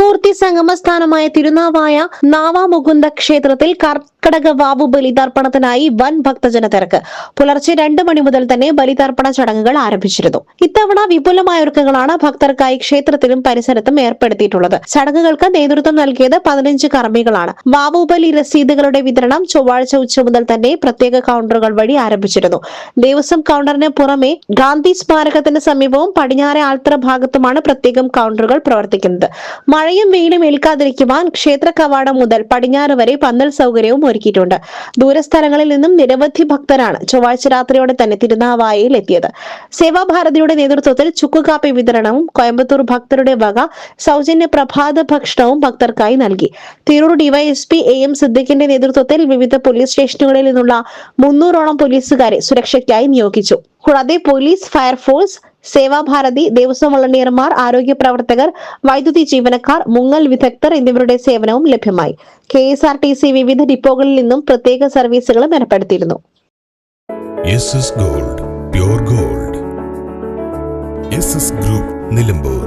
ത്രിമൂർത്തി സംഗമസ്ഥാനമായ തിരുനാവായ നാവാമുകുന്ദ ക്ഷേത്രത്തിൽ കർക്കടക വാവു ബലിതർപ്പണത്തിനായി വൻ ഭക്തജന തിരക്ക്. പുലർച്ചെ 2 മണി മുതൽ തന്നെ ബലിതർപ്പണ ചടങ്ങുകൾ ആരംഭിച്ചിരുന്നു. ഇത്തവണ വിപുലമായ ഒരുക്കങ്ങളാണ് ഭക്തർക്കായി ക്ഷേത്രത്തിലും പരിസരത്തും ഏർപ്പെടുത്തിയിട്ടുള്ളത്. ചടങ്ങുകൾക്ക് നേതൃത്വം നൽകിയത് 15 കർമ്മികളാണ്. വാവു ബലി രസീതുകളുടെ വിതരണം ചൊവ്വാഴ്ച ഉച്ച മുതൽ തന്നെ പ്രത്യേക കൗണ്ടറുകൾ വഴി ആരംഭിച്ചിരുന്നു. ദേവസ്വം കൗണ്ടറിന് പുറമെ ഗാന്ധി സ്മാരകത്തിന് സമീപവും പടിഞ്ഞാറെ ആൽത്തറ ഭാഗത്തുമാണ് പ്രത്യേകം കൗണ്ടറുകൾ പ്രവർത്തിക്കുന്നത്. മഴയും വെയിലും ഏൽക്കാതിരിക്കുവാൻ ക്ഷേത്ര കവാടം മുതൽ പടിഞ്ഞാറ് വരെ പന്തൽ സൗകര്യവും ഒരുക്കിയിട്ടുണ്ട്. ദൂരസ്ഥലങ്ങളിൽ നിന്നും നിരവധി ഭക്തരാണ് ചൊവ്വാഴ്ച രാത്രിയോടെ തന്നെ തിരുനാവായയിൽ എത്തിയത്. സേവാഭാരതിയുടെ നേതൃത്വത്തിൽ ചുക്കുകാപ്പി വിതരണവും കോയമ്പത്തൂർ ഭക്തരുടെ വക സൗജന്യ പ്രഭാത ഭക്ഷണവും ഭക്തർക്കായി നൽകി. തിരൂർ ഡിവൈഎസ്പി AM സിദ്ദിഖിന്റെ നേതൃത്വത്തിൽ വിവിധ പോലീസ് സ്റ്റേഷനുകളിൽ നിന്നുള്ള 300ഓളം പോലീസുകാരെ സുരക്ഷയ്ക്കായി നിയോഗിച്ചു. കൂടാതെ പോലീസ്, ഫയർഫോഴ്സ്, സേവാഭാരതി, ദേവസ്വം വളണ്ടിയർമാർ, ആരോഗ്യ പ്രവർത്തകർ, വൈദ്യുതി ജീവനക്കാർ, മുങ്ങൽ വിദഗ്ധർ എന്നിവരുടെ സേവനവും ലഭ്യമായി. KSRTC വിവിധ ഡിപ്പോകളിൽ നിന്നും പ്രത്യേക സർവീസുകളും ഏർപ്പെടുത്തിയിരുന്നു. SS Gold, Pure Gold. SS Group, Nilambur.